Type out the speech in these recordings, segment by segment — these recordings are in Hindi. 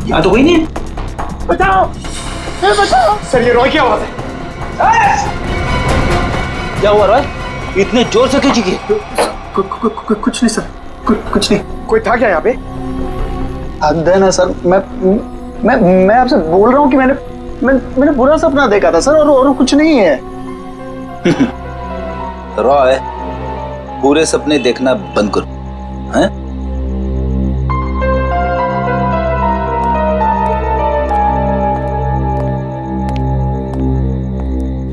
यहाँ तो कोई नहीं है। बचाओ, बचाओ। सर ये रॉय की आवाज है। क्या हुआ रॉय, इतने जोर से क्यों चीखी? कुछ नहीं सर, कुछ नहीं। कोई था क्या यहाँ पे? हद है ना सर, मैं आपसे बोल रहा हूँ कि मैंने बुरा सपना देखा था सर, और कुछ नहीं है। रॉय, पूरे सपने देखना बंद करो, हैं?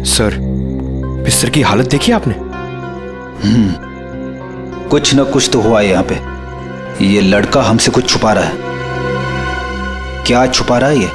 सर, बिस्तर की हालत देखी आपने? कुछ न कुछ तो हुआ है यहाँ पे। ये लड़का हमसे कुछ छुपा रहा है। क्या छुपा रहा है ये?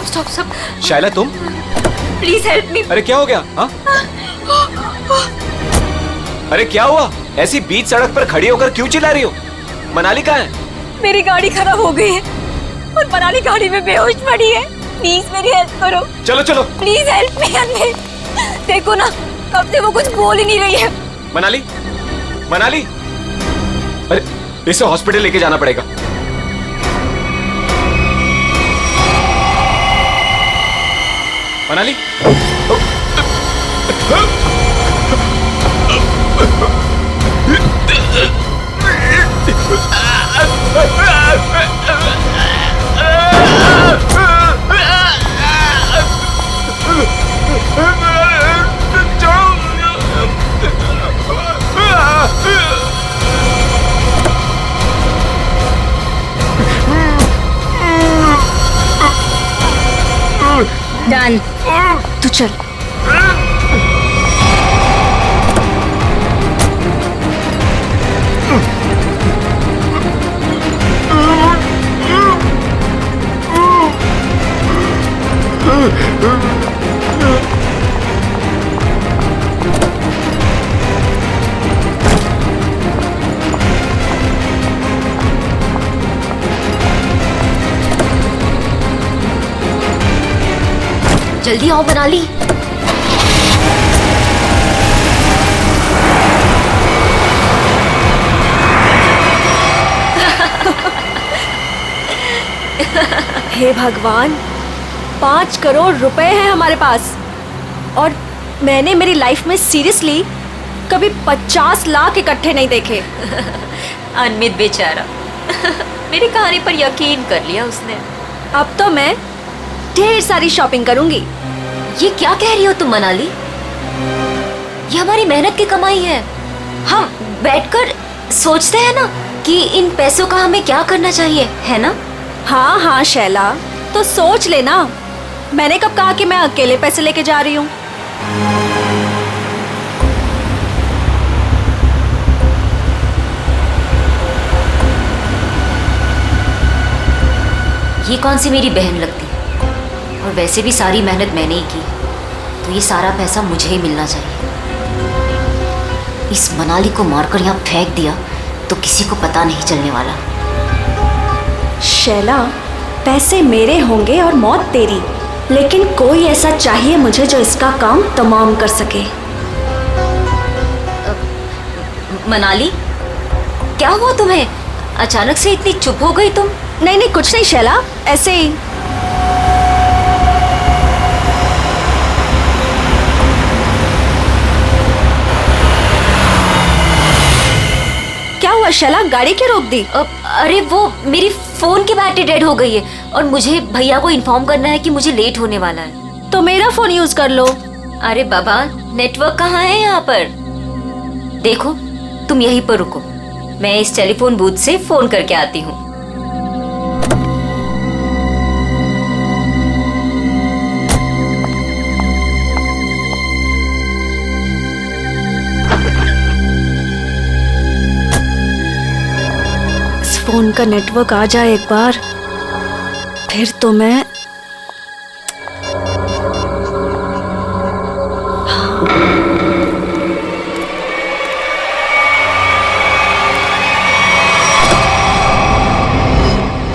स्टॉप। शायला तुम? प्लीज हेल्प मी। अरे क्या हो गया? हाँ? अरे क्या हुआ? ऐसी बीच सड़क पर खड़ी होकर क्यों चिल्ला रही हो? मनाली कहाँ है? मेरी गाड़ी खराब हो गई है और मनाली गाड़ी में बेहोश पड़ी है। प्लीज मेरी हेल्प करो। चलो चलो। प्लीज हेल्प मी अनमेल। देखो ना, कब से वो कुछ बोल ही नहीं रही है। मनाली, मनाली, अरे इसे हॉस्पिटल लेके जाना पड़ेगा। मनाली, डन, तू चल। जल्दी आओ मनाली। हे भगवान, 5 करोड़ रुपए हैं हमारे पास, और मैंने मेरी लाइफ में सीरियसली कभी 50 लाख इकट्ठे नहीं देखे। अनमित बेचारा मेरी कहानी पर यकीन कर लिया उसने। अब तो मैं ढेर सारी शॉपिंग करूंगी। ये क्या कह रही हो तुम मनाली? ये हमारी मेहनत की कमाई है। हम बैठकर सोचते हैं ना कि इन पैसों का हमें क्या करना चाहिए, है ना? हाँ हाँ शैला, तो सोच लेना। मैंने कब कहा कि मैं अकेले पैसे लेके जा रही हूँ? ये कौन सी मेरी बहन लगती है? और वैसे भी सारी मेहनत मैंने ही की, तो ये सारा पैसा मुझे ही मिलना चाहिए। इस मनाली को मारकर यहाँ फेंक दिया तो किसी को पता नहीं चलने वाला। शैला, पैसे मेरे होंगे और मौत तेरी, लेकिन कोई ऐसा चाहिए मुझे जो इसका काम तमाम कर सके। मनाली, क्या हुआ तुम्हें? अचानक से इतनी चुप हो गई तुम? नहीं, कुछ नहीं शैला, ऐसे ही। क्या हुआ शैला, गाड़ी क्यों रोक दी? अरे वो मेरी फोन की बैटरी डेड हो गई है और मुझे भैया को इन्फॉर्म करना है कि मुझे लेट होने वाला है। तो मेरा फोन यूज कर लो। अरे बाबा, नेटवर्क कहाँ है यहाँ पर? देखो, तुम यहीं पर रुको, मैं इस टेलीफोन बूथ से फोन करके आती हूँ। फोन का नेटवर्क आ जाए एक बार, फिर तो मैं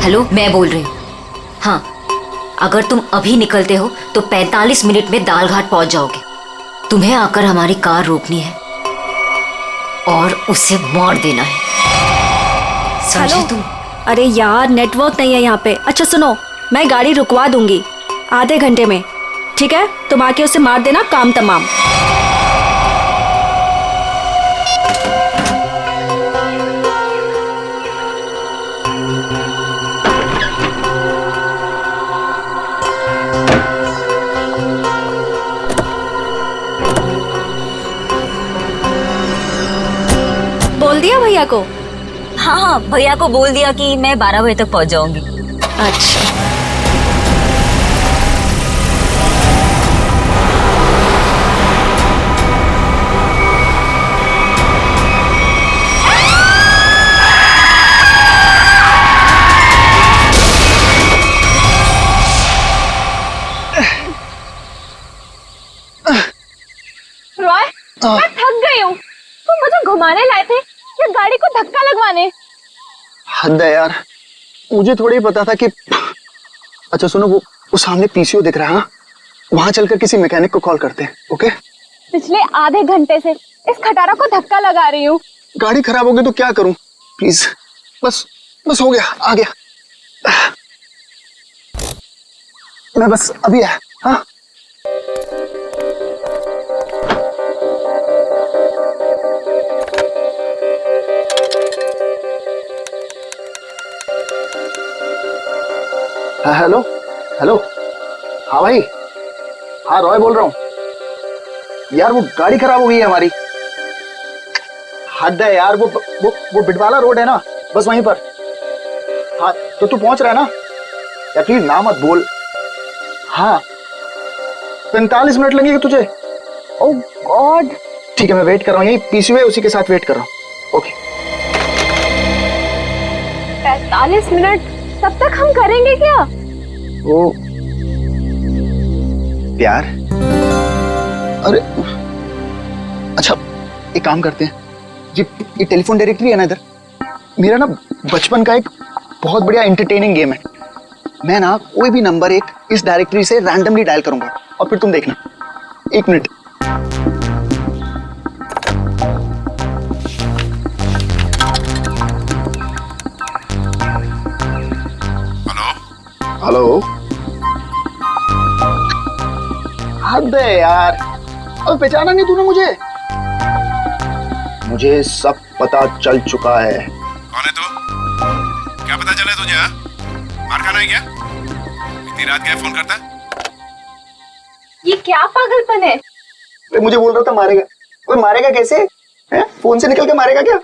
हेलो, मैं बोल रही हूँ। हाँ, अगर तुम अभी निकलते हो तो 45 मिनट में दालघाट पहुंच जाओगे। तुम्हें आकर हमारी कार रोकनी है और उसे मार देना है, समझे हेलो? तुम? अरे यार, नेटवर्क नहीं है यहाँ पे। अच्छा सुनो, मैं गाड़ी रुकवा दूंगी आधे घंटे में, ठीक है? तुम आके उसे मार देना, काम तमाम। बोल दिया भैया को? हाँ हाँ, भैया को बोल दिया कि मैं 12 बजे तक पहुंच जाऊंगी। अच्छा। रॉय, मैं थक गई हूँ। तुम मुझे घुमाने लाए थे या गाड़ी को धक्का लगवाने? हद है यार, मुझे थोड़ी पता था कि। अच्छा सुनो, वो सामने पीसीओ दिख रहा है, हाँ? वहां चलकर किसी मैकेनिक को कॉल करते हैं, ओके? पिछले आधे घंटे से इस खटारा को धक्का लगा रही हूँ। गाड़ी खराब हो गई तो क्या करूं? प्लीज, बस बस हो गया, आ गया। मैं बस अभी है, हाँ? हेलो हेलो, हाँ भाई, हाँ रॉय बोल रहा हूँ। यार वो गाड़ी खराब हो गई है हमारी। हद है यार, वो बिटवाला रोड है ना, बस वहीं पर। हाँ तो तू पहुंच रहा है ना? या प्लीज ना मत बोल। हाँ 45 मिनट लगेंगे तुझे? ओह गॉड, ठीक है मैं वेट कर रहा हूँ, यही पीसीओ है उसी के साथ वेट कर रहा हूँ। ओके 45 मिनट, तब तक हम करेंगे क्या? वो प्यार। अरे अच्छा, एक काम करते हैं, ये टेलीफोन डायरेक्टरी है ना इधर, मेरा ना बचपन का एक बहुत बढ़िया एंटरटेनिंग गेम है। मैं ना कोई भी नंबर एक इस डायरेक्टरी से रैंडमली डायल करूंगा और फिर तुम देखना। 1 मिनट। हेलो, हद है यार, अब पहचाना नहीं तूने मुझे? मुझे सब पता चल चुका है। कौन है तू? क्या पता चला तुझे? मार खाना है क्या? इतनी रात क्या फोन करता है? ये क्या पागलपन है? मुझे बोल रहा था मारेगा। ओए मारेगा कैसे? हैं? फोन से निकल के मारेगा क्या?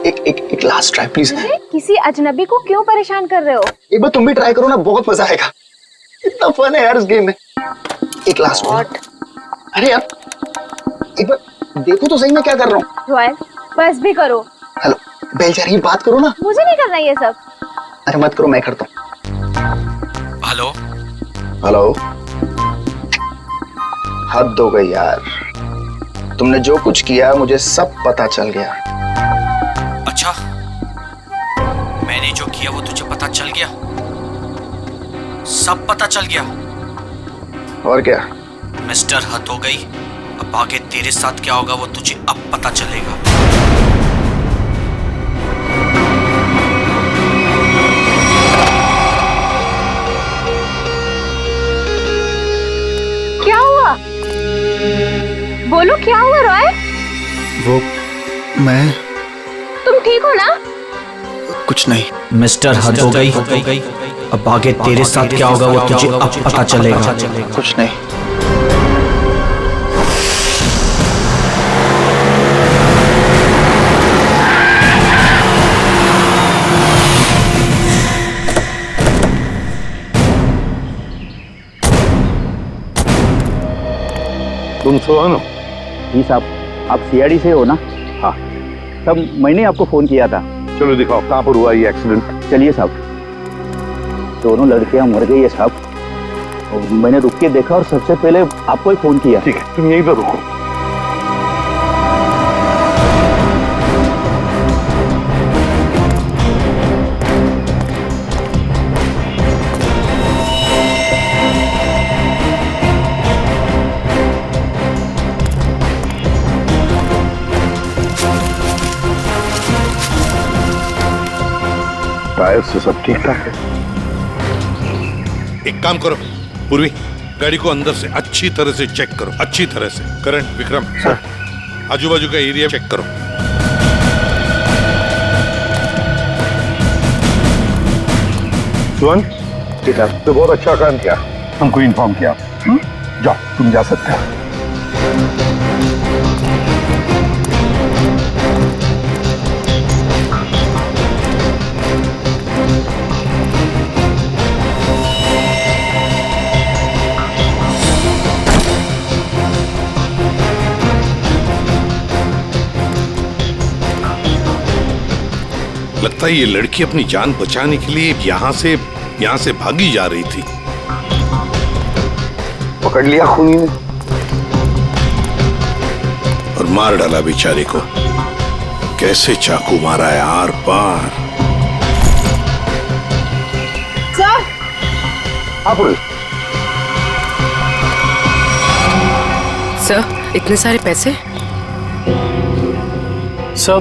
एक लास्ट ट्राई प्लीज। किसी अजनबी को क्यों परेशान कर रहे हो? एक बार तुम भी ट्राई करो ना, बहुत मजा आएगा। इतना फन है यार इस गेम में। एक लास्ट वॉट। अरे यार एक बार देखो तो सही मैं क्या कर रहा हूँ। रॉयल, बस भी करो। हेलो, बेल जा रही है, बात करो ना। मुझे नहीं करना ये सब। अरे मत करो, मैं करता हूँ। हेलो हेलो, हद हो गई यार, तुमने जो कुछ किया मुझे सब पता चल गया। अच्छा, मैंने जो किया वो तुझे पता चल गया? सब पता चल गया? और क्या? मिस्टर हद हो गई, अब आगे तेरे साथ क्या होगा वो तुझे अब पता चलेगा। क्या हुआ? बोलो क्या हुआ रॉय? वो मैं तुम ठीक हो ना? कुछ नहीं। मिस्टर हद हो गई, अब आगे तेरे साथ क्या होगा वो तुझे अब पता चलेगा। कुछ नहीं। तुम सुनो जी साहब, आप सीआईडी से हो ना? हाँ, तब मैंने आपको फोन किया था चलो दिखाओ कहाँ पर हुआ ये एक्सीडेंट। चलिए साहब, दोनों लड़कियां मर गई है साहब। और मैंने रुक के देखा और सबसे पहले आपको ही फोन किया। ठीक है, तुम यहीं पर रुको। टायर से सब ठीक ठाक है। एक काम करो पूर्वी, गाड़ी को अंदर से अच्छी तरह से चेक करो, अच्छी तरह से। करण, विक्रम, सर, आजू बाजू का एरिया चेक करो। सुमन, ठीक है, तो बहुत अच्छा काम किया, हमको इन्फॉर्म किया। जाओ, तुम जा सकते हो। लगता है ये लड़की अपनी जान बचाने के लिए यहाँ से भागी जा रही थी। पकड़ लिया खूनी ने और मार डाला बेचारे को। कैसे चाकू मारा है आर पार। सर, हाँ पुलिस। सर, इतने सारे पैसे? सब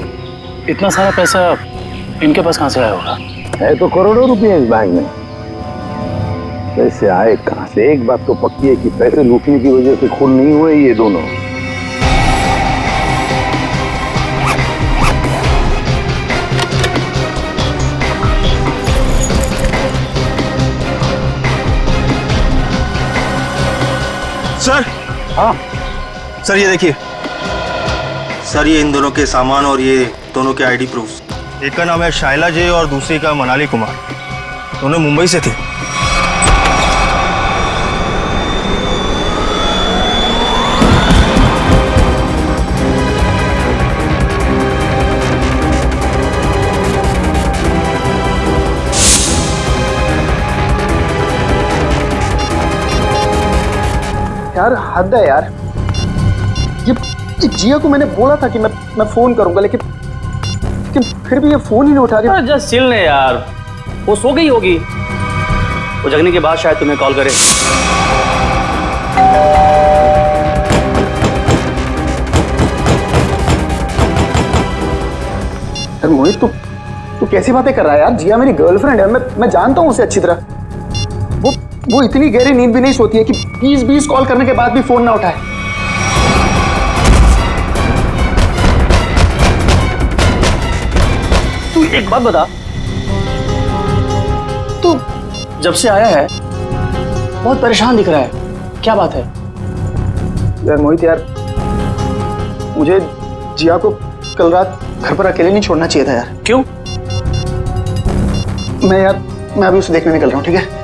इतना सारा पैसा इनके पास कहाँ से आया होगा? है तो करोड़ों रुपए इस बैंक में। पैसे आए कहाँ से? एक बात तो पक्की है कि पैसे लूटने की वजह से खून नहीं हुए ये दोनों। सर, हाँ सर ये देखिए सर, ये इन दोनों के सामान और ये दोनों के आईडी प्रूफ। एक का नाम है शाइला जे और दूसरी का मनाली कुमार। दोनों मुंबई से थे। यार हद है यार। ये जिया को मैंने बोला था कि मैं फोन करूंगा, लेकिन फिर भी ये फोन ही नहीं उठा रही। जस्ट चिल ने यार, वो सो गई होगी। वो जगने के बाद शायद तुम्हें कॉल करे। यार मोहित, तू कैसी बातें कर रहा है यार? जिया मेरी गर्लफ्रेंड है, मैं जानता हूँ उसे अच्छी तरह। वो इतनी गहरी नींद भी नहीं सोती है कि 20 कॉल करने के बाद भी फोन ना उठाए। तू एक बात बता, तू जब से आया है बहुत परेशान दिख रहा है, क्या बात है? यार मोहित यार, मुझे जिया को कल रात घर पर अकेले नहीं छोड़ना चाहिए था यार। क्यों? मैं अभी उसे देखने निकल रहा हूँ, ठीक है?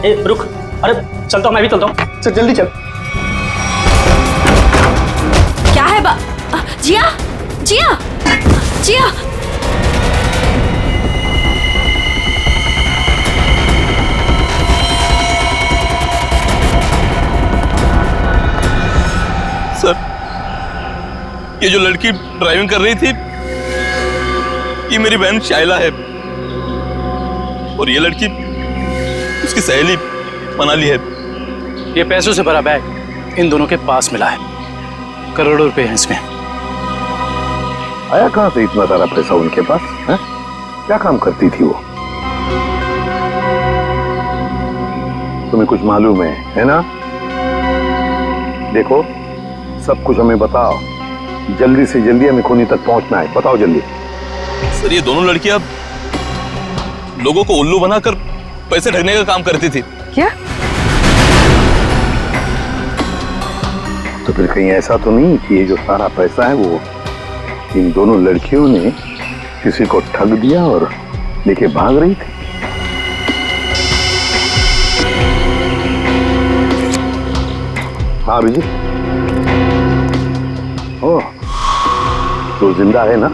ए रुक, अरे चलता हूँ, मैं भी चलता हूँ। चल जल्दी चल। क्या है जिया, जिया, जिया। सर, ये जो लड़की ड्राइविंग कर रही थी ये मेरी बहन शाइला है और ये लड़की उसकी सहेली मनाली है। ये पैसों से भरा बैग इन दोनों के पास मिला है। करोड़ों रुपए हैं इसमें। आया कहाँ से इतना सारा पैसा उनके पास है? क्या काम करती थी वो? तुम्हें कुछ मालूम है ना? देखो, सब कुछ हमें बताओ। जल्दी से जल्दी हमें खूनी तक पहुंचना है। बताओ जल्दी। सर, ये दोनों लड़कियां लोगों को उल्लू बनाकर पैसे ठगने का काम करती थी। क्या? तो फिर कहीं ऐसा तो नहीं कि ये जो सारा पैसा है वो इन दोनों लड़कियों ने किसी को ठग दिया और लेके भाग रही थी? हाँ अभिजीत, ओह, तो जिंदा है ना?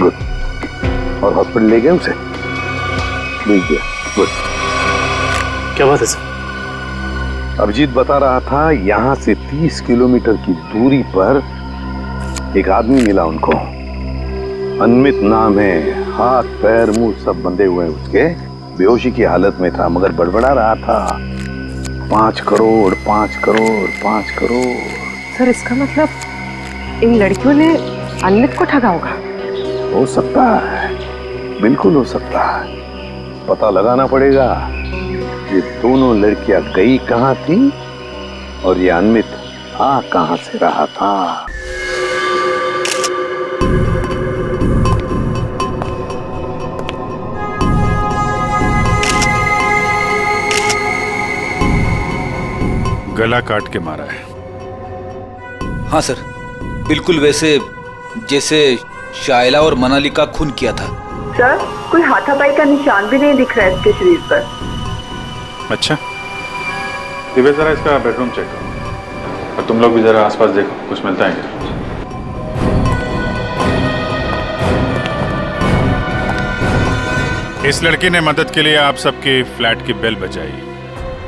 गुड। और हॉस्पिटल ले गए उसे? भेज दिया। गुड। क्या बात है सर? अभिजीत बता रहा था यहाँ से 30 किलोमीटर की दूरी पर एक आदमी मिला उनको। अनमित नाम है, हाथ पैर मुंह सब बंधे हुए हैं उसके, बेहोशी की हालत में था मगर बड़बड़ा रहा था 5 करोड़ 5 करोड़ 5 करोड़। सर इसका मतलब इन लड़कियों ने अनमित को ठगा होगा? हो सकता है, बिल्कुल हो सकता है। पता लगाना पड़ेगा ये दोनों लड़कियां गई कहां थी और ये अनमित आ कहां से रहा था। गला काट के मारा है। हाँ सर, बिल्कुल वैसे जैसे शाइला और मनाली का खून किया था। सर कोई हाथापाई का निशान भी नहीं दिख रहा है इसके शरीर पर। अच्छा, दिव्या जरा इसका बेडरूम चेक करो और तुम लोग भी जरा आसपास देखो, कुछ मिलता है क्या? इस लड़की ने मदद के लिए आप सबकी फ्लैट की बेल बजाई।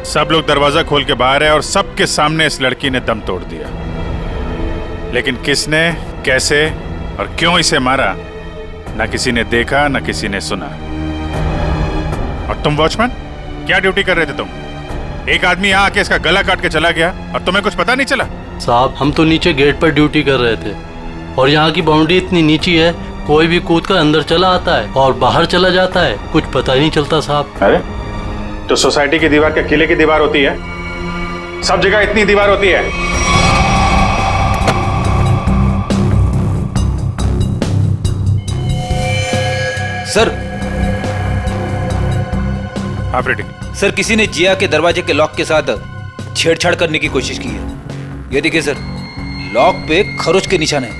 सब लोग दरवाजा खोल के बाहर है और सबके सामने इस लड़की ने दम तोड़ दिया। लेकिन किसने, कैसे और क्यों इसे मारा, ना किसी ने देखा ना किसी ने सुना। और तुम वॉचमैन क्या ड्यूटी कर रहे थे तुम? एक आदमी यहाँ आके इसका गला काट के चला गया और तुम्हें कुछ पता नहीं चला? साहब हम तो नीचे गेट पर ड्यूटी कर रहे थे और यहाँ की बाउंड्री इतनी नीची है, कोई भी कूद कर अंदर चला आता है और बाहर चला जाता है, कुछ पता ही नहीं चलता साहब। अरे तो सोसाइटी की दीवार क्या किले की दीवार होती है? सब जगह इतनी दीवार होती है? सर ऑपरेटिंग सर, किसी ने जिया के दरवाजे के लॉक के साथ छेड़छाड़ करने की कोशिश की है। ये देखिए सर, लॉक पे खरोच के निशान है।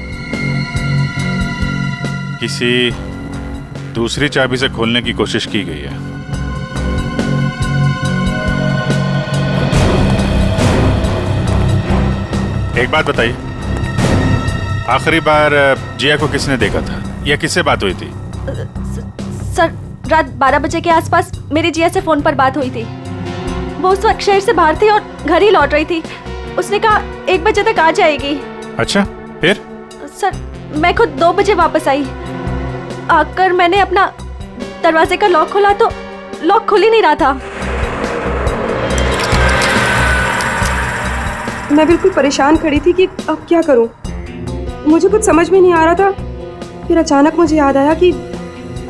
किसी दूसरी चाबी से खोलने की कोशिश की गई है। एक बात बताइए, आखिरी बार जिया को किसने देखा था या किससे बात हुई थी? सर रात 12 बजे के आसपास मेरी जिया से फोन पर बात हुई थी। वो उस वक्त शहर से बाहर थी और घर ही लौट रही थी। उसने कहा 1 बजे तक आ जाएगी। अच्छा, फिर? सर मैं खुद 2 बजे वापस आई। आकर मैंने अपना दरवाजे का लॉक खोला तो लॉक खुल ही नहीं रहा था। मैं बिल्कुल परेशान खड़ी थी कि अब क्या करूं। मुझे कुछ समझ में नहीं आ रहा था। फिर अचानक मुझे याद आया कि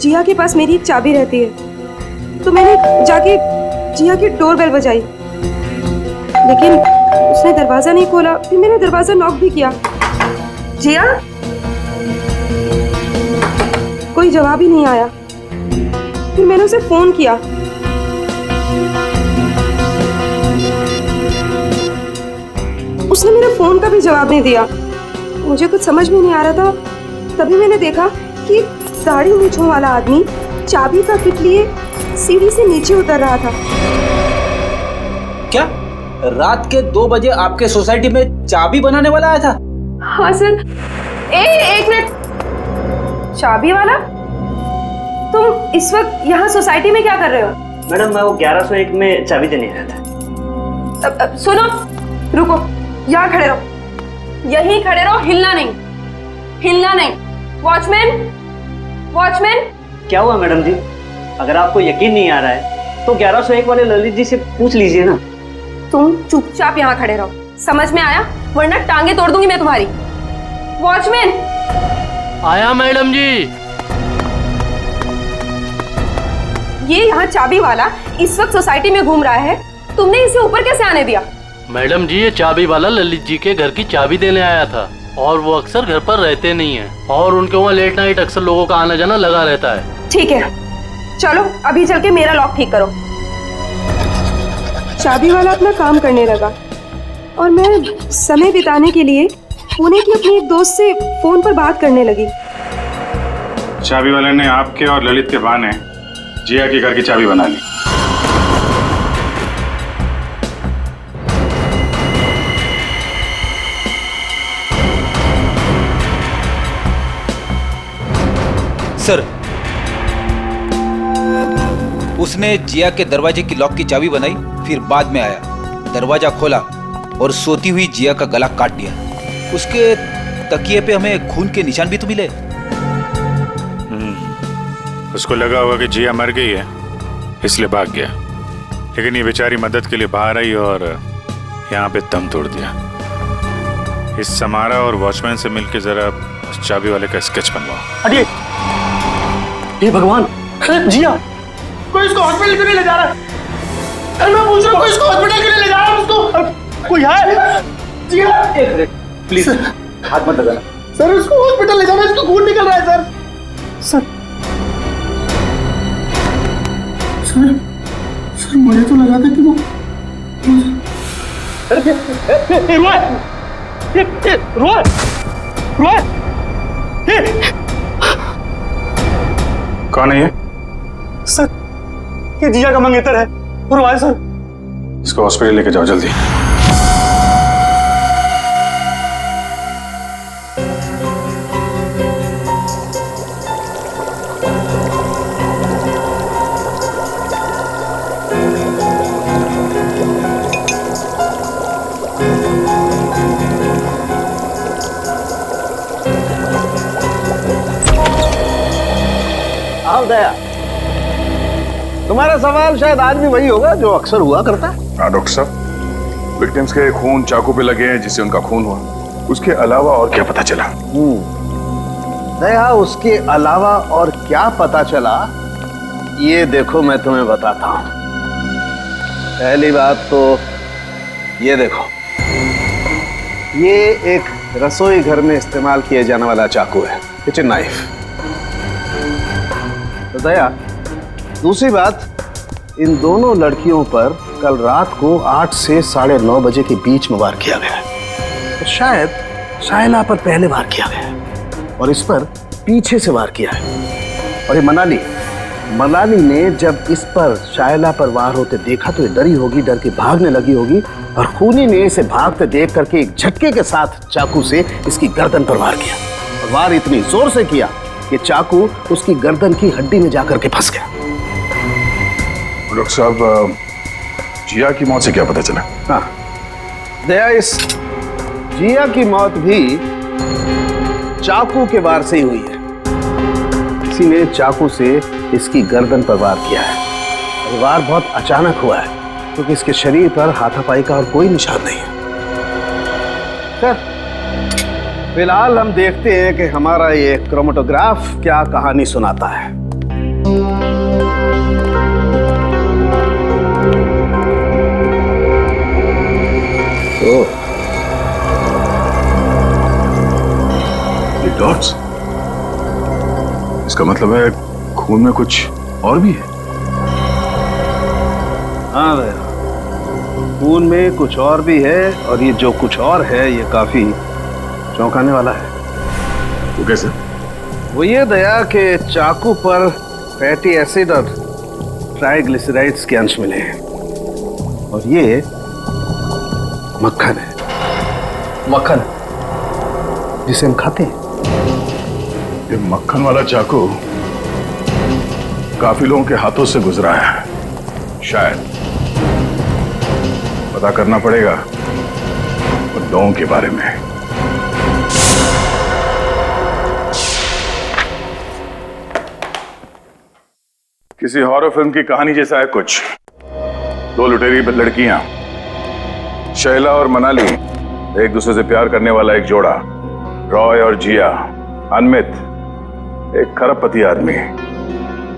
जिया के पास मेरी एक चाबी रहती है, तो मैंने जाके जिया की डोरबेल बजाई, लेकिन उसने दरवाजा नहीं खोला। फिर मैंने दरवाजा नॉक भी किया। जिया, कोई जवाब ही नहीं आया। फिर मैंने उसे फोन किया। उसने मेरे फोन का भी जवाब नहीं दिया। मुझे कुछ समझ में नहीं आ रहा था। तभी मैंने देखा कि दाढ़ी मूंछों वाला आदमी चाबी का किट लिए सीढ़ी से नीचे उतर रहा था। क्या रात के 2 बजे आपके सोसाइटी में चाबी बनाने वाला आया था? हाँ सर। एक मिनट, चाबी वाला? तुम इस वक्त यहाँ सोसाइटी में क्या कर रहे हो? मैडम मैं वो 1101 में चाबी देने आया था। सुनो, रुको, यहाँ खड़े रहो, यहीं खड़े रहो, हिलना नहीं, हिलना नहीं। Watchman, watchman. क्या हुआ मैडम जी? अगर आपको यकीन नहीं आ रहा है तो 1101 वाले ललित जी से पूछ लीजिए ना। तुम चुपचाप यहाँ खड़े रहो, समझ में आया? वरना टांगे तोड़ दूंगी मैं तुम्हारी। वॉचमैन। आया मैडम जी। ये यहाँ चाबी वाला इस वक्त सोसाइटी में घूम रहा है, तुमने इसे ऊपर कैसे आने दिया? मैडम जी ये चाबी वाला ललित जी के घर की चाबी देने आया था और वो अक्सर घर पर रहते नहीं हैं और उनके वहाँ लेट नाइट अक्सर लोगों का आना जाना लगा रहता है। ठीक है, चलो अभी चल के मेरा लॉक ठीक करो। चाबी वाला अपना काम करने लगा और मैं समय बिताने के लिए पुणे की अपनी एक दोस्त से फोन पर बात करने लगी। चाबी वाले ने आपके और ललित के बहाने जिया के घर की चाबी बना ली। सर उसने जिया के दरवाजे की लॉक की चाबी बनाई, फिर बाद में आया, दरवाजा खोला और सोती हुई जिया का गला काट दिया। उसके तकिए पे हमें खून के निशान भी तो मिले। उसको लगा होगा कि जिया मर गई है, इसलिए भाग गया। लेकिन ये बेचारी मदद के लिए बाहर आई और यहाँ पे दम तोड़ दिया। इस समारा और वॉचमैन से मिलके जरा उस चाबी वाले का स्केच बनवाओ। अरे हे भगवान, जिया कोई इसको हॉस्पिटल क्यों नहीं ले जा रहा? अरे मैं पूछ रहा हूँ, कोई इसको हॉस्पिटल क्यों नहीं ले जा रहा? उसको कोई है? जिया एक मिनट प्लीज, हाथ मत लगाना सर। उसको हॉस्पिटल ले जाना, इसको खून निकल रहा है सर। सर मुझे तो लगा था कि वो कौन है ये? सर ये जिया का मंगेतर है, रोय सर। इसको हॉस्पिटल लेके जाओ जल्दी। दया, तुम्हारा सवाल शायद आज भी वही होगा जो अक्सर हुआ करता है। हाँ डॉक्टर साहब, विक्टिम्स के खून चाकू पे लगे हैं जिससे उनका खून हुआ, उसके अलावा और क्या पता चला? दया, उसके अलावा और क्या पता चला ये देखो मैं तुम्हें बताता हूं। पहली बात तो ये देखो, ये एक रसोई घर में इस्तेमाल किए जाने वाला चाकू है, किचन नाइफ। तो दया, दूसरी बात, इन दोनों लड़कियों पर कल रात को 8 से 9:30 बजे के बीच में वार किया गया है। तो शायद शाइला पर पहले वार किया गया है और इस पर पीछे से वार किया है। और ये मनाली ने जब इस पर शाइला पर वार होते देखा तो ये डरी होगी, डर के भागने लगी होगी और खूनी ने इसे भागते देख करके एक झटके के साथ चाकू से इसकी गर्दन पर वार किया। और वार इतनी जोर से किया कि चाकू उसकी गर्दन की हड्डी में जाकर के फंस गया। डॉक्टर साहब, जिया की मौत से क्या पता चला? हाँ दया, इस जिया की मौत भी चाकू के वार से ही हुई है। किसी ने चाकू से इसकी गर्दन पर वार किया है। और वार बहुत अचानक हुआ है क्योंकि इसके शरीर पर हाथापाई का और कोई निशान नहीं है। सर, फिलहाल हम देखते हैं कि हमारा ये क्रोमेटोग्राफ क्या कहानी सुनाता है। ये डॉट्स, इसका मतलब है खून में कुछ और भी है। हाँ भैया, खून में कुछ और भी है और ये जो कुछ और है ये काफी चौंकाने वाला है। वो कैसे? वो ये दया के चाकू पर फैटी एसिड और ट्राइग्लिसराइड्स के अंश मिले हैं और ये मक्खन है। मक्खन जिसे हम खाते हैं। ये मक्खन वाला चाकू काफी लोगों के हाथों से गुजरा है। शायद पता करना पड़ेगा उन लोगों के बारे में। किसी हॉरर फिल्म की कहानी जैसा है कुछ। 2 लुटेरी लड़कियां, शैला और मनाली, एक दूसरे से प्यार करने वाला एक जोड़ा, रॉय और जिया, अनमित, एक खरबपति आदमी,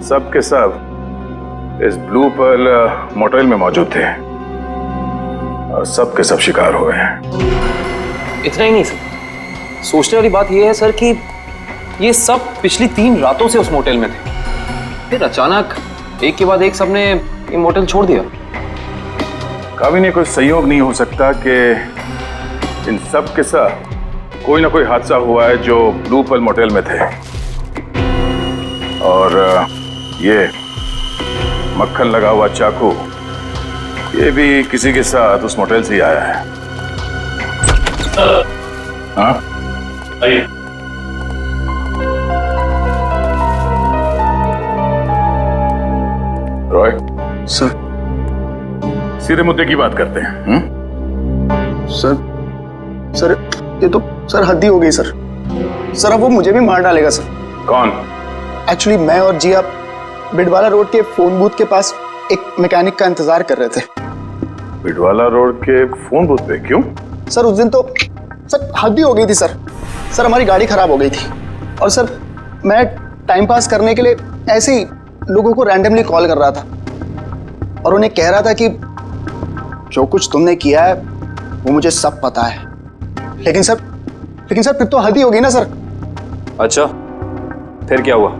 सब के सब इस ब्लू पर्ल मोटेल में मौजूद थे और सब के सब शिकार हुए हैं। इतना ही नहीं सर, सोचने वाली बात यह है सर कि ये सब पिछली 3 रातों से उस मोटेल में थे, फिर अचानक एक के बाद एक सबने ये मोटेल छोड़ दिया। कभी नहीं कोई संयोग नहीं हो सकता कि इन सब के साथ कोई ना कोई हादसा हुआ है जो ब्लू पर्ल मोटेल में थे। और ये मक्खन लगा हुआ चाकू, ये भी किसी के साथ उस मोटेल से ही आया है। हाँ आइए। रॉय सर सीधे मुद्दे की बात करते हैं। सर ये तो सर हद ही हो गई सर। सर अब वो मुझे भी मार डालेगा सर। कौन? एक्चुअली मैं और जिया बिडवाला रोड के फोन बूथ के पास एक मैकेनिक का इंतजार कर रहे थे। बिडवाला रोड के फोन बूथ पे? क्यों? सर उस दिन तो सर हद ही हो गई थी सर। सर हमारी गाड़ी खराब हो गई थी और सर मैं टाइम पास करने के लिए ऐसे ही लोगों को रैंडमली कॉल कर रहा था और उन्हें कह रहा था कि जो कुछ तुमने किया है वो मुझे सब पता है। लेकिन सर फिर तो हद ही होगी ना सर। अच्छा, फिर क्या हुआ?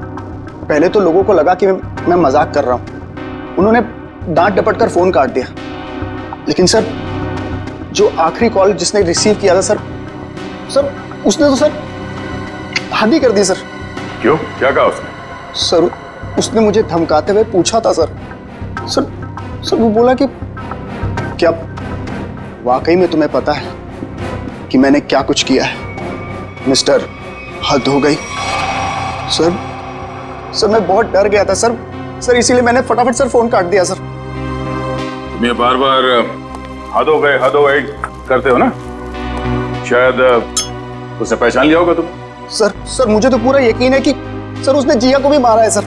पहले तो लोगों को लगा कि मैं मजाक कर रहा हूं। उन्होंने डांट डपट कर फोन काट दिया। लेकिन सर जो आखिरी कॉल जिसने रिसीव किया था सर उसने तो सर हद ही कर दी सर। क्यों? क्या कहा उसने? सर उसने मुझे धमकाते हुए पूछा था सर वो बोला कि क्या वाकई में तुम्हें पता है कि मैंने क्या कुछ किया है? मिस्टर, हद हो गई। सर मैं बहुत डर गया था सर इसीलिए मैंने फटाफट सर फोन काट दिया सर। तुम ये बार बार हद हो गए करते हो ना? शायद उसने पहचान लिया होगा तुम। सर मुझे तो पूरा यकीन है कि सर उसने जिया को भी मारा है सर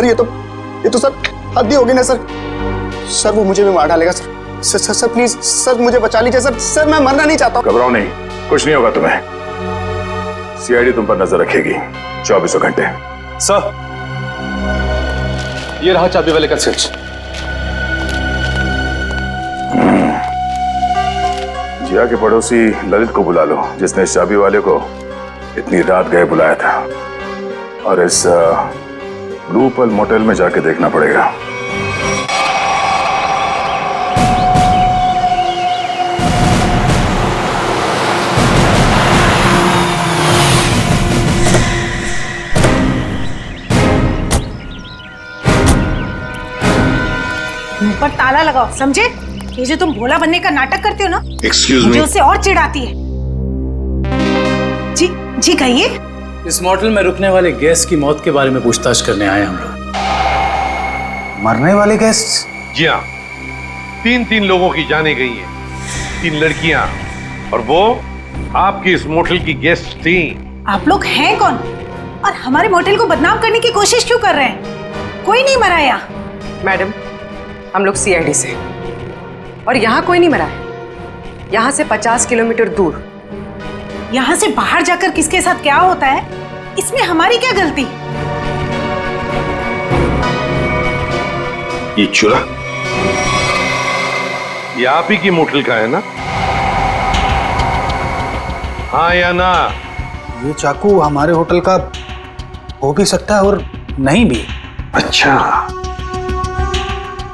ये तो सर हद ही होगी ना सर वो मुझे भी मार डालेगा सर प्लीज सर मुझे बचा लीजिए सर मैं मरना नहीं चाहता। घबराओ नहीं, कुछ नहीं होगा तुम्हें। सीआईडी तुम पर नजर रखेगी 24 घंटे। सर, ये रहा चाबी वाले का स्विच। जिया के पड़ोसी ललित को बुला लो, जिसने इस चाबी वाले को इतनी रात गए बुलाया था। और इस ब्लू पर्ल मोटेल में जाके देखना पड़ेगा। मुंह पर ताला लगाओ, समझे? ये जो तुम भोला बनने का नाटक करते हो ना, एक्सक्यूज मी, मुझे उससे और चिढ़ाती है। जी कहिए। इस मोटेल में रुकने वाले गेस्ट की मौत के बारे में पूछताछ करने आए हम लोग। मरने वाले गेस्ट? जी हाँ, 3 लोगों की जाने गई हैं, 3 लड़कियां, और वो आपकी इस मोटेल की गेस्ट थी। आप लोग हैं कौन और हमारे मोटेल को बदनाम करने की कोशिश क्यों कर रहे हैं? कोई नहीं मरा यहाँ। मैडम, हम लोग सीआईडी से, और यहाँ कोई नहीं मरा है। यहाँ से 50 किलोमीटर दूर। यहाँ से बाहर जाकर किसके साथ क्या होता है, इसमें हमारी क्या गलती? ये चूल्हा ये आप ही की मोटेल का है ना? हाँ या ना? ये चाकू हमारे होटल का हो भी सकता है और नहीं भी। अच्छा,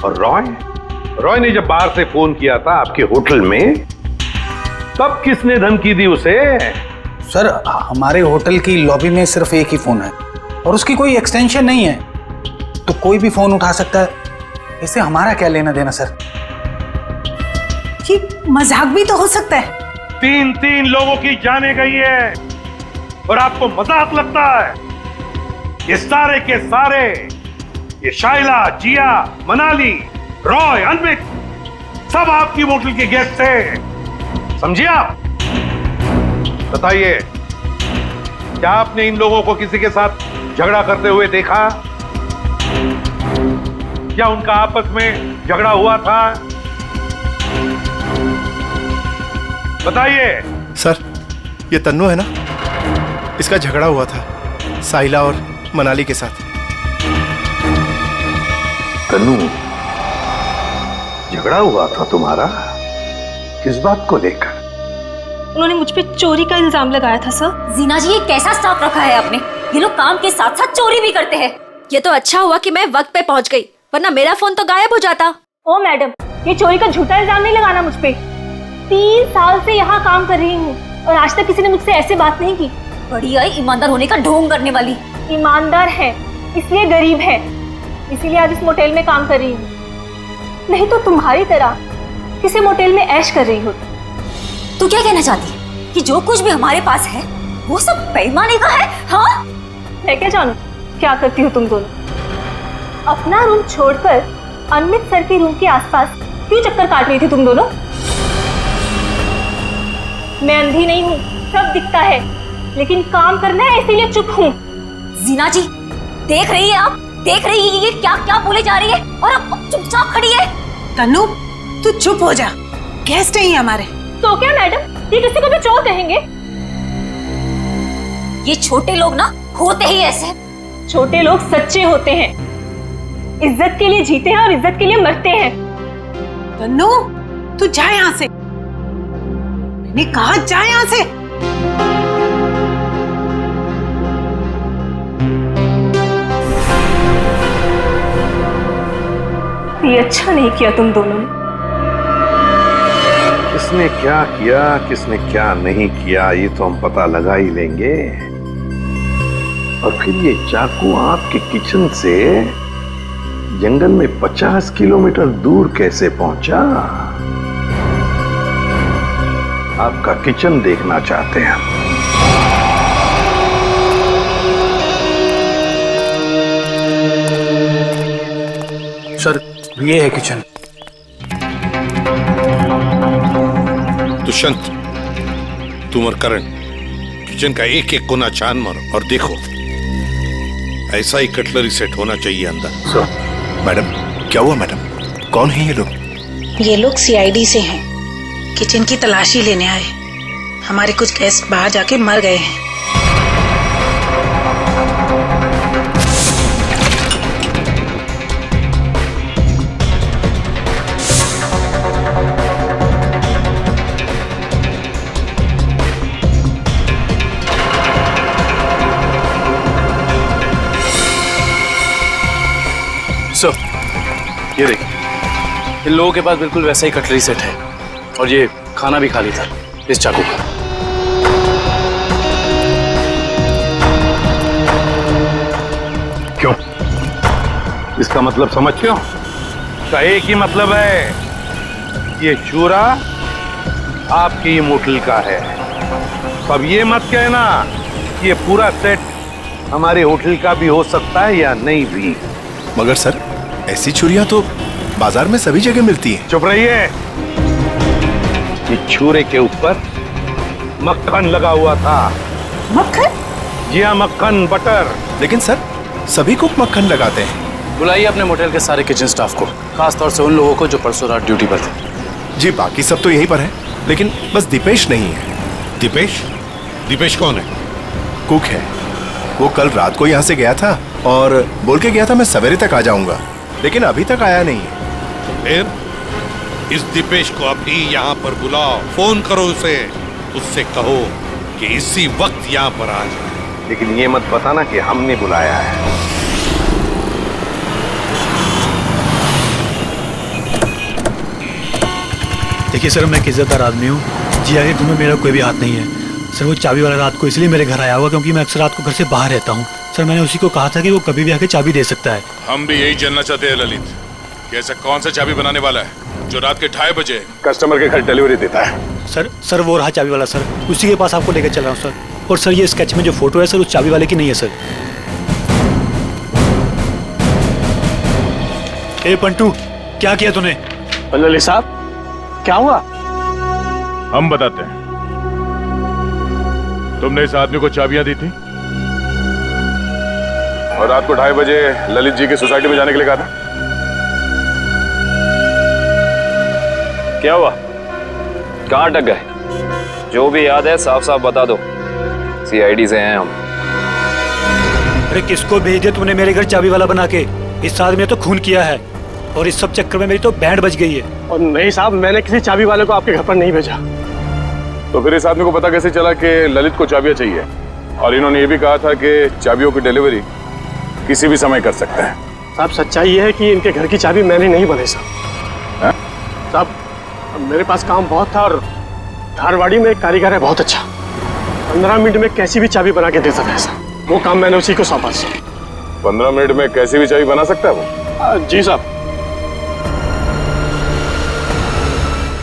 और रॉय ने जब बाहर से फोन किया था आपके होटल में, तब किसने धमकी दी उसे? सर हमारे होटल की लॉबी में सिर्फ एक ही फोन है और उसकी कोई एक्सटेंशन नहीं है, तो कोई भी फोन उठा सकता है। इससे हमारा क्या लेना देना सर? ये मजाक भी तो हो सकता है। 3 लोगों की जाने गई है और आपको मजाक लगता है? ये सारे के सारे, ये शाइला, जिया, मनाली, रॉय, अनमित, सब आपकी मोटेल के गेस्ट थे, समझिए आप? बताइए, क्या आपने इन लोगों को किसी के साथ झगड़ा करते हुए देखा? क्या उनका आपस में झगड़ा हुआ था? बताइए। सर, ये तन्नू है ना, इसका झगड़ा हुआ था साइला और मनाली के साथ। तन्नू, झगड़ा हुआ था तुम्हारा? किस बात को लेकर? उन्होंने मुझ पे चोरी का इल्जाम लगाया था सर। जीना जी, ये कैसा स्टाफ रखा है आपने? ये लोग काम के साथ साथ चोरी भी करते हैं। ये तो अच्छा हुआ कि मैं वक्त पे पहुंच गई, वरना मेरा फोन तो गायब हो जाता। ओ मैडम, ये चोरी का झूठा इल्जाम नहीं लगाना मुझ पे। 3 साल से यहाँ काम कर रही हूँ और आज तक किसी ने मुझसे ऐसे बात नहीं की। बड़ी आई ईमानदार होने का ढोंग करने वाली। ईमानदार है इसलिए गरीब है, इसीलिए आज इस मोटेल में काम कर रही हूँ, नहीं तो तुम्हारी तरह किसी मोटेल में ऐश कर रही होती। तू क्या कहना चाहती है कि जो कुछ भी हमारे पास है वो सब बेईमानी का है? हाँ, मैं क्या जानूं क्या करती हो तुम दोनों। अपना रूम छोड़कर अनमित सर के रूम के आसपास क्यों चक्कर काट रही थी तुम दोनों? मैं अंधी नहीं हूँ, सब दिखता है, लेकिन काम करना है इसीलिए चुप हूँ। जीना जी, देख रही है आप? देख रही है ये क्या क्या बोले जा रही है और अब चुपचाप खड़ी है। तन्नू, तू चुप हो जा, गेस्ट है हमारे। तो क्या मैडम, ये किसी को भी चोर कहेंगे? ये छोटे लोग ना होते ही ऐसे। छोटे लोग सच्चे होते हैं, इज्जत के लिए जीते हैं और इज्जत के लिए मरते हैं। तन्नू, तू जा यहाँ से, मैंने कहा जा यहाँ से। ये अच्छा नहीं किया तुम दोनों ने। किसने क्या किया, किसने क्या नहीं किया, ये तो हम पता लगा ही लेंगे। और फिर ये चाकू आपके किचन से जंगल में 50 किलोमीटर दूर कैसे पहुंचा? आपका किचन देखना चाहते हैं। सर, ये है किचन। दुष्यंत, तुम और करण किचन का एक एक कोना छान मारो और देखो, ऐसा ही कटलरी सेट होना चाहिए अंदर। मैडम, क्या हुआ मैडम? कौन है ये लोग? ये लोग सीआईडी से हैं, किचन की तलाशी लेने आए। हमारे कुछ गेस्ट बाहर जाके मर गए हैं। ये देखिए, इन लोगों के पास बिल्कुल वैसा ही कटलरी सेट है और ये खाना भी खाली था इस चाकू का। क्यों? इसका मतलब समझते हो? इसका एक ही मतलब है, ये चूरा आपकी मोटल का है। अब ये मत कहना कि ये पूरा सेट हमारे होटल का भी हो सकता है या नहीं भी। मगर सर, ऐसी छुरियां तो बाजार में सभी जगह मिलती हैं। चुप रहिए। ये छुरे के ऊपर मक्खन लगा हुआ था। मक्खन? जी हाँ, मक्खन, बटर। लेकिन सर, सभी कुक मक्खन लगाते हैं। बुलाइए अपने मोटेल के सारे किचन स्टाफ को, खास तौर से उन लोगों को जो परसों रात ड्यूटी पर थे। जी, बाकी सब तो यहीं पर है, लेकिन बस दीपेश नहीं है। दीपेश? दीपेश कौन है? कुक है। वो कल रात को यहाँ से गया था और बोल के गया था मैं सवेरे तक आ जाऊंगा, लेकिन अभी तक आया नहीं है। फिर इस दीपेश को अभी यहाँ पर बुलाओ, फोन करो उसे, उससे कहो कि इसी वक्त यहाँ पर आ जाए। लेकिन ये मत बताना कि हमने बुलाया है। देखिए सर, मैं एक इज्जतदार आदमी हूँ, जिया के घर में मेरा कोई भी हाथ नहीं है। सर, वो चाबी वाला रात को इसलिए मेरे घर आया हुआ क्योंकि मैं अक्सर रात को घर से बाहर रहता हूँ। सर, मैंने उसी को कहा था कि वो कभी भी आके चाबी दे सकता है। हम भी यही जानना चाहते हैं ललित, कि ऐसा कौन सा चाबी बनाने वाला है जो रात के 2:30 बजे कस्टमर के घर डिलीवरी देता है। सर वो रहा चाबी वाला सर, उसी के पास आपको लेकर चल रहा हूँ सर। और सर, ये स्केच में जो फोटो है सर, उस चाबी वाले की नहीं है सर। ए पंटू, क्या किया तूने? ललित साहब, क्या हुआ? हम बताते हैं। तुमने इस आदमी को चाबियां दी थी और रात को 2:30 बजे ललित जी की सोसाइटी में जाने के लिए कहा था। क्या हुआ? कहाँ अटक गए? जो भी याद है साफ साफ बता दो, सीआईडी से हैं हम। अरे किसको भेज दिया तूने मेरे घर चाबी वाला बना के? इस आदमी ने तो खून किया है और इस सब चक्कर में मेरी तो बैंड बज गई है। और नहीं साहब, मैंने किसी चाबी वाले को आपके घर पर नहीं भेजा। तो फिर इस आदमी को पता कैसे चला कि ललित को चाबियां चाहिए? और इन्होंने ये भी कहा था कि चाबियों की डिलीवरी किसी भी समय कर सकते हैं। साहब, सच्चाई ये है कि इनके घर की चाबी मैंने नहीं बनाई साहब। साहब, मेरे पास काम बहुत था और धारवाड़ी में एक कारीगर है बहुत अच्छा, 15 मिनट में कैसी भी चाबी बना के दे सकता है साहब। वो काम मैंने उसी को सौंपा। 15 मिनट में कैसी भी चाबी बना सकता है वो? जी साहब।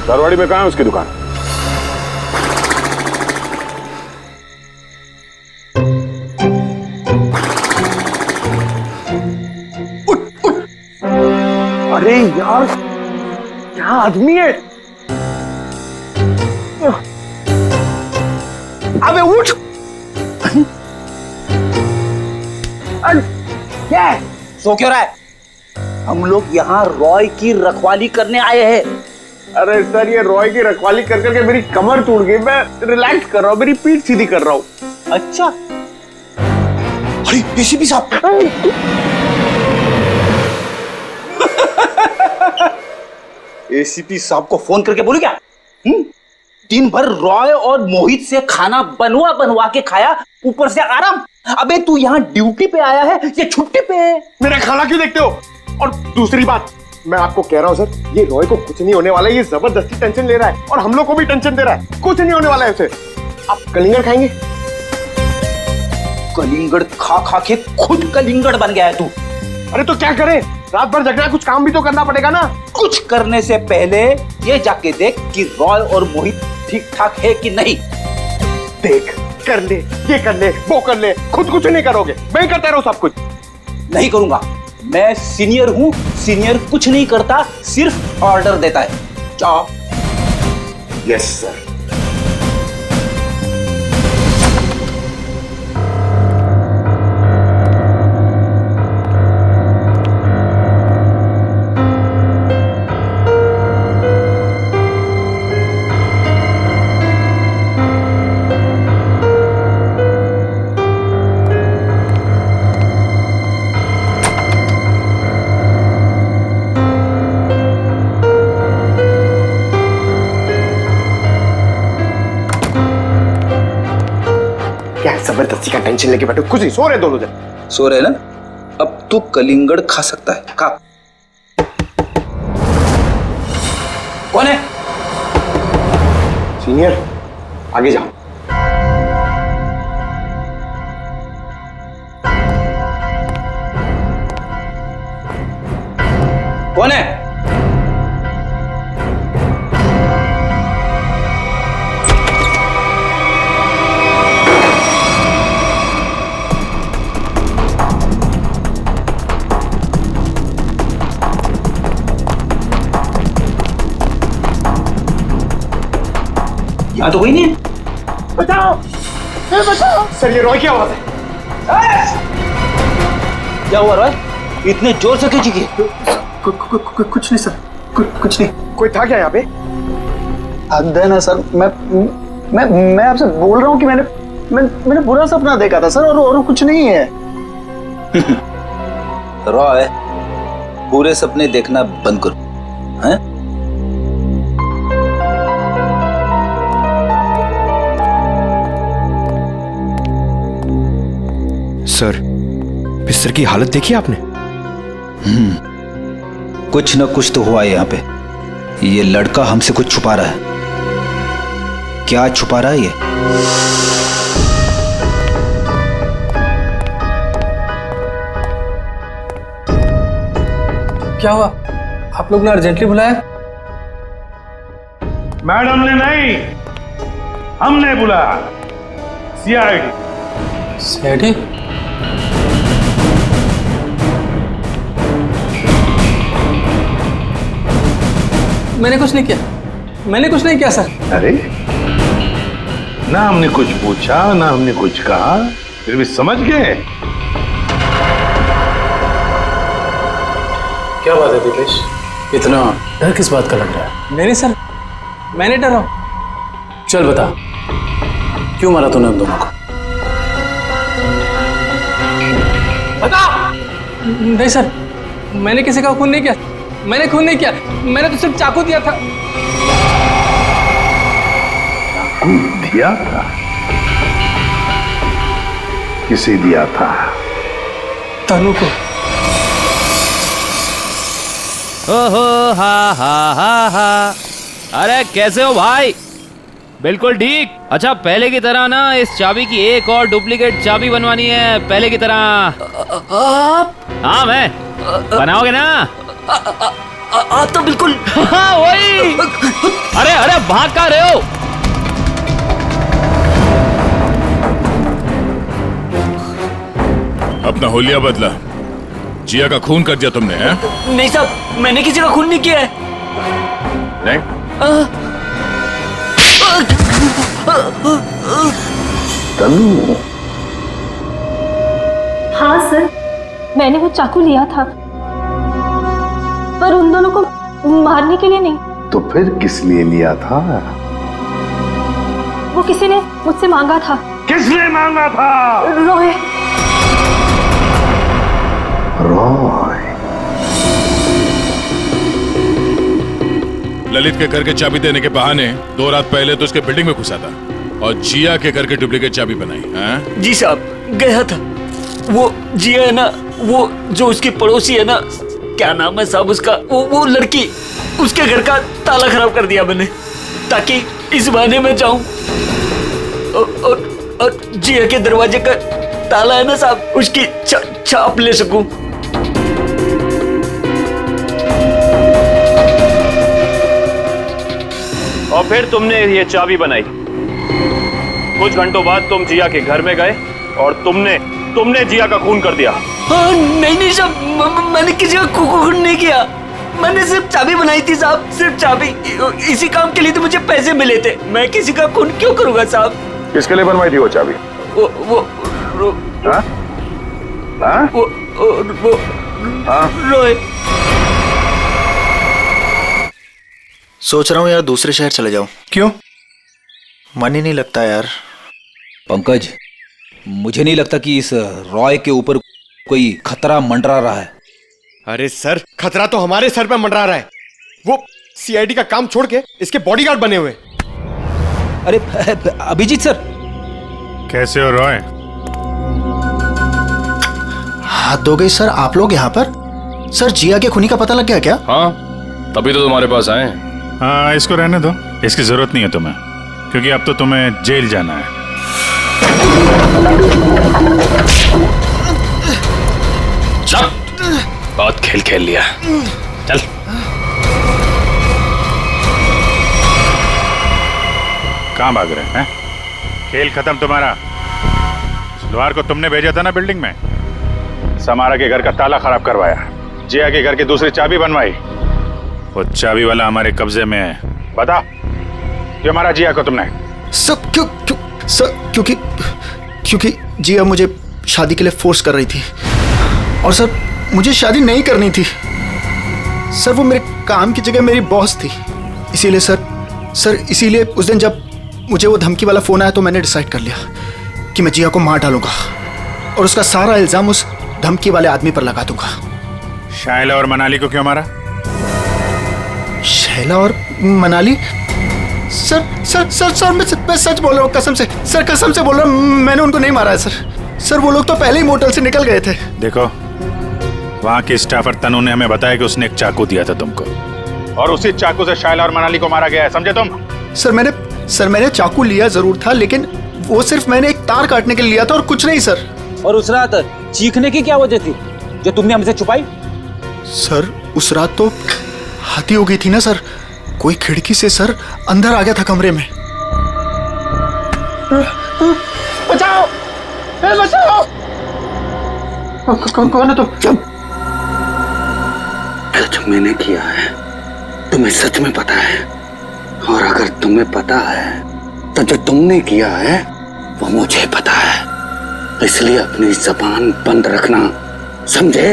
धारवाड़ी में कहाँ है उसकी दुकान? अरे अरे यार क्या आदमी है। अबे उठ। क्या है? सो क्यों रहा है? हम लोग यहाँ रॉय की रखवाली करने आए हैं। अरे सर ये रॉय की रखवाली कर करके मेरी कमर टूट गई, मैं रिलैक्स कर रहा हूँ, मेरी पीठ सीधी कर रहा हूँ। अच्छा। अरे एसीपी साहब। एसीपी साहब को फोन करके बोलू क्या? दिन भर रॉय और मोहित से खाना बनवा बनवा के खाया, ऊपर से आराम। अबे तू यहाँ ड्यूटी पे आया है या छुट्टी पे है? मेरा खाना क्यों देखते हो? और दूसरी बात, मैं आपको कह रहा हूँ सर, ये रॉय को कुछ नहीं होने वाला है, ये जबरदस्ती टेंशन ले रहा है और हम लोग को भी टेंशन दे रहा है। कुछ नहीं होने वाला है उसे। आप कलिंगड़ खाएंगे? कलिंगड़ खा खा के खुद कलिंगड़ बन गया है तू। अरे तो क्या करे, रात भर जगना है, कुछ काम भी तो करना पड़ेगा ना। कुछ करने से पहले ये जाके देख कि रॉय और मोहित ठीक ठाक है कि नहीं। देख, कर ले, ये कर ले, वो कर ले, खुद कुछ नहीं करोगे, मैं करता रहूं सब कुछ। नहीं करूंगा, मैं सीनियर हूं, सीनियर कुछ नहीं करता, सिर्फ ऑर्डर देता है। जाओ। Yes sir. क्या जबरदस्ती का टेंशन लेके बैठो? कुछ नहीं, सो रहे दोनों जन। सो रहे ना? अब तू कलिंगड़ खा सकता है। खा। कौन है? सीनियर, आगे जाओ। कौन है? यहाँ तो कोई नहीं है। बचाओ, बचाओ। सर ये रॉय की आवाज है। क्या हुआ रॉय? इतने जोर से क्यों चीखे? कुछ नहीं सर, कुछ नहीं। कोई था क्या यहाँ पे? हद है ना सर, मैं आपसे बोल रहा हूँ कि मैंने बुरा सपना देखा था सर, और कुछ नहीं है। रॉय, बुरे सपने देखना बंद करो, हैं? सर, बिस्तर की हालत देखी आपने? कुछ न कुछ तो हुआ है यहाँ पे। ये लड़का हमसे कुछ छुपा रहा है। क्या छुपा रहा है ये? क्या हुआ? आप लोग ने अर्जेंटली बुलाया? मैडम ने नहीं, हमने बुलाया। सीआईडी। सीआईडी? मैंने कुछ नहीं किया, मैंने कुछ नहीं किया सर। अरे ना हमने कुछ पूछा, ना हमने कुछ कहा, फिर भी समझ गए। क्या बात है दिपेश, इतना डर किस बात का लग रहा है? नहीं सर, मैंने डरा। चल बता, क्यों मारा तूने हम दोनों को? बता। नहीं सर, मैंने किसी का खून नहीं किया, मैंने खून नहीं किया, मैंने तो सिर्फ चाकू दिया था। चाकू दिया था? किसे दिया था? तनु को। ओहो हा हा हा हा। अरे कैसे हो भाई? बिल्कुल ठीक। अच्छा पहले की तरह ना इस चाबी की एक और डुप्लीकेट चाबी बनवानी है, पहले की तरह। आप? हाँ मैं। बनाओगे ना? तो बिल्कुल। हाँ वही। अरे अरे भाग कहाँ रहे हो? अपना होलिया बदला, जिया का खून कर दिया तुमने, हैं? नहीं साहब, मैंने किसी का खून नहीं किया है। नहीं? तनु। हाँ सर, मैंने वो चाकू लिया था, पर उन दोनों को मारने के लिए नहीं। तो फिर किस लिए लिया था? वो किसी ने मुझसे मांगा था। किसने मांगा था? रॉय। रॉय। ललित के घर के चाबी देने के बहाने 2 रात पहले तो उसके बिल्डिंग में घुसा था और जिया के घर के डुप्लीकेट चाबी बनाई, हैं? जी साहब, गया था। वो जिया है ना, वो जो उसकी पड़ोसी है ना, क्या नाम है साहब उसका, वो लड़की, उसके घर का ताला खराब कर दिया मैंने, ताकि इस बहाने में जाऊं और जिया के दरवाजे का ताला है ना साहब, उसकी छाप ले सकूं। और फिर तुमने ये चाबी बनाई। कुछ घंटों बाद तुम जिया के घर में गए और तुमने जिया का खून कर दिया। नहीं साहब, मैंने किसी का खून नहीं किया। मैंने सिर्फ चाबी बनाई थी साहब, सिर्फ चाबी। इसी काम के लिए तो मुझे पैसे मिले थे। मैं किसी का खून क्यों करूंगा साहब? किसके लिए बनवाई थी वो चाबी? रोए। सोच रहा हूँ यार दूसरे शहर चले जाऊं। क्यों? मन ही नहीं लगता यार। पंकज, मुझे नहीं लगता कि इस रॉय के ऊपर कोई खतरा मंडरा रहा है। अरे सर, खतरा तो हमारे सर पे मंडरा रहा है। वो सीआईडी का काम छोड़ के इसके बॉडीगार्ड बने हुए। अरे अभिजीत सर। कैसे हो रॉय? हाथ धो गई सर आप लोग यहाँ पर? सर जिया के खूनी का पता लग गया क्या? हाँ, तभी तो तुम्हारे पास आए। हाँ, इसको रहने दो, इसकी जरूरत नहीं है तुम्हें, क्योंकि अब तो तुम्हें जेल जाना है। चल, बहुत खेल खेल लिया, चल। कहाँ भाग रहे हैं? खेल खत्म तुम्हारा। सलवार को तुमने भेजा था ना बिल्डिंग में, समारा के घर का ताला खराब करवाया, जिया के घर की दूसरी चाबी बनवाई। वो चाबी वाला हमारे कब्जे में है। बता, क्यों मारा जिया को तुमने? सब क्यों सर? क्योंकि जिया मुझे शादी के लिए फोर्स कर रही थी, और सर मुझे शादी नहीं करनी थी। सर वो मेरे काम की जगह मेरी बॉस थी, इसीलिए सर इसीलिए उस दिन जब मुझे वो धमकी वाला फोन आया तो मैंने डिसाइड कर लिया कि मैं जिया को मार डालूंगा और उसका सारा इल्जाम उस धमकी वाले आदमी पर लगा दूंगा। शाइला और मनाली को क्यों मारा? शैला और मनाली? सर मैं सच बोल रहा हूँ, कसम से सर, कसम से बोल रहा हूँ, मैंने उनको नहीं मारा है सर। वो लोग तो पहले ही मोटल से निकल गए थे। देखो, वहाँ के स्टाफर तनु ने हमें बताया कि उसने एक चाकू दिया था तुमको, और उसी चाकू से शाइला और मनाली को मारा गया है, समझे तुम? सर मैंने चाकू लिया जरूर था, लेकिन वो सिर्फ मैंने एक तार काटने के लिए लिया था और कुछ नहीं सर। और उस रात चीखने की क्या वजह थी जो तुमने हमसे छुपाई? सर उस रात तो हाथी हो गई थी ना सर, कोई खिड़की से सर अंदर आ गया था कमरे में। बचाओ, बचाओ! कौन है तुम? जो मैंने किया है तुम्हें सच में पता है, और अगर तुम्हें पता है तो जो तुमने किया है वो मुझे पता है, इसलिए अपनी जुबान बंद रखना, समझे?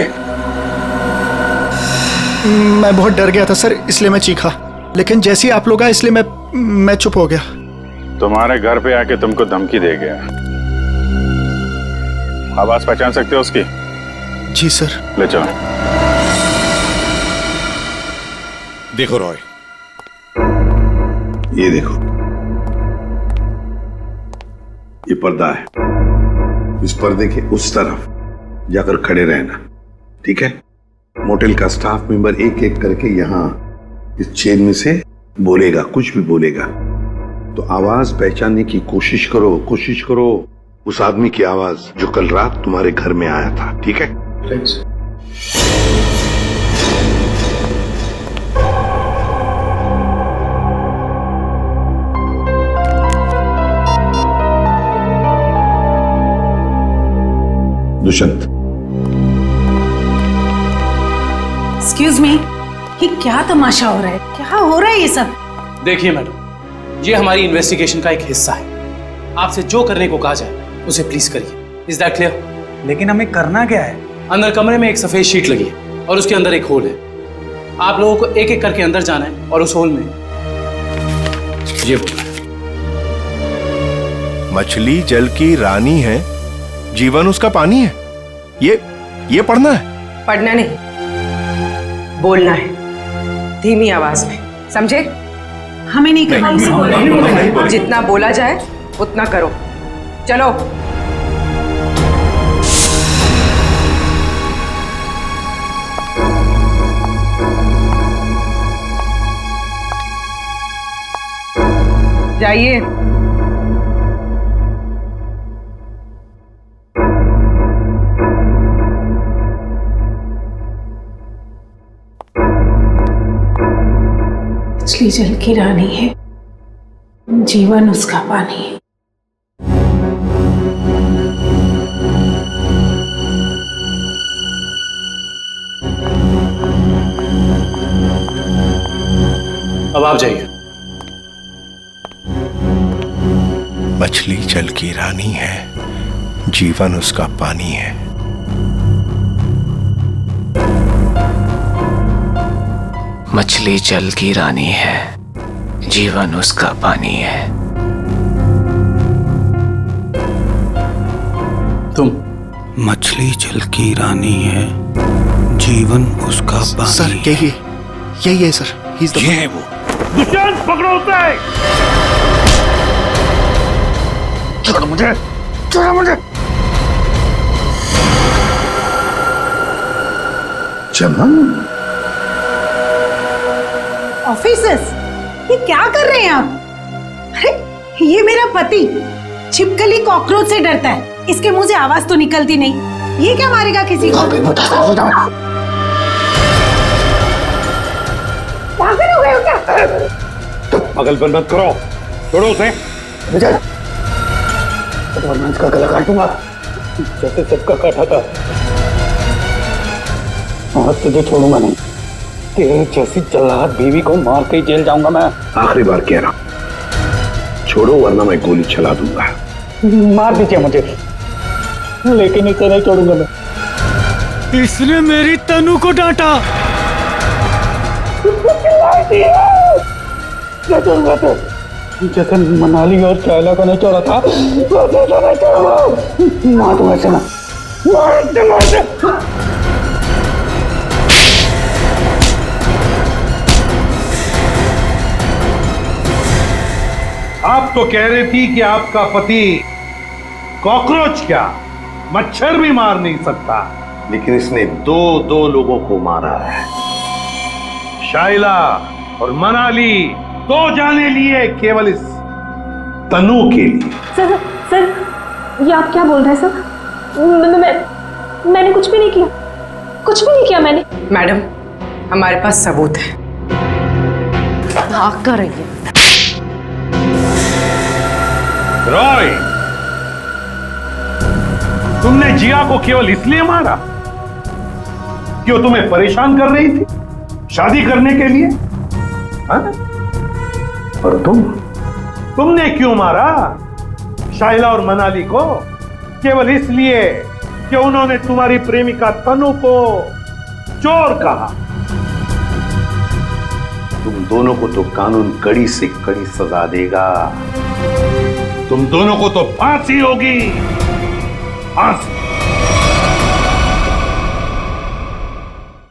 मैं बहुत डर गया था सर, इसलिए मैं चीखा, लेकिन जैसे ही आप लोग आए इसलिए मैं चुप हो गया। तुम्हारे घर पे आके तुमको धमकी दे गया। आवाज पहचान सकते हो उसकी? जी सर। ले चलो। देखो रॉय, ये देखो, ये पर्दा है, इस पर्दे के उस तरफ जाकर खड़े रहना, ठीक है? मोटेल का स्टाफ मेंबर एक एक करके यहाँ इस चेन में से बोलेगा, कुछ भी बोलेगा तो आवाज पहचानने की कोशिश करो उस आदमी की आवाज जो कल रात तुम्हारे घर में आया था, ठीक है? दुष्यंत, एक्सक्यूज मी, ये क्या तमाशा हो रहा है? क्या हो रहा है ये सब? देखिए मैडम, ये हमारी इन्वेस्टिगेशन का एक हिस्सा है। आपसे जो करने को कहा जाए उसे प्लीज करिए। Is that clear? लेकिन हमें करना क्या है? अंदर कमरे में एक सफेद शीट लगी है और उसके अंदर एक होल है। आप लोगों को एक एक करके अंदर जाना है और उस होल में ये मछली जल की रानी है, जीवन उसका पानी है। ये पढ़ना है? पढ़ना नहीं, बोलना है धीमी आवाज में, समझे? हमें नहीं करना। जितना बोला जाए उतना करो। चलो। जाइए। मछली जल की रानी है, जीवन उसका पानी है। अब आप जाइए। मछली जल की रानी है, जीवन उसका पानी है। मछली जल की रानी है, जीवन उसका पानी है। तुम? मछली जल की रानी है, जीवन उसका पानी। सर यही है सर। ये है वो। दुष्यंत, पकड़ो उसे। छोड़ो मुझे, छोड़ो मुझे। चमन, ऑफिसर्स, ये क्या कर रहे हैं आप? अरे ये मेरा पति छिपकली कॉकरोच से डरता है, इसके मुंह से आवाज तो निकलती नहीं, ये क्या मारेगा किसी को? पागल हो गए हो क्या? पागलपन मत करो, छोड़ो उसे। विजय, वरना इसका गला काट दूंगा जैसे सबका काटा था। और तुझे छोड़ूंगा नहीं, तेरे जैसी जल्लाद बीवी को मार के जेल जाऊंगा मैं। आखिरी बार कह रहा हूं, छोड़ो वरना मैं गोली चला दूंगा। मार दीजिए मुझे, लेकिन इसे नहीं छोड़ूंगा मैं। इसने मेरी तनु को डांटा। जैसे मनाली और शैला को नहीं छोड़ा था, वैसे तो नहीं छोड़ूंगा। मार दूंगा इसे ना, मार दूंगा इसे। आप तो कह रही थी कि आपका पति कॉकरोच क्या मच्छर भी मार नहीं सकता, लेकिन इसने दो लोगों को मारा है। शाइला और मनाली, दो जाने लिए केवल इस तनु के लिए। सर ये आप क्या बोल रहे हैं सर? मैंने कुछ भी नहीं किया, कुछ भी नहीं किया मैंने। मैडम, हमारे पास सबूत है। भाग कर रही है। रॉय, तुमने जिया को केवल इसलिए मारा कि वो तुम्हें परेशान कर रही थी शादी करने के लिए? हाँ? और तुमने क्यों मारा शाइला और मनाली को? केवल इसलिए कि उन्होंने तुम्हारी प्रेमिका तनु को चोर कहा। तुम दोनों को तो कानून कड़ी से कड़ी सजा देगा। तुम दोनों को तो फांसी होगी, फांसी।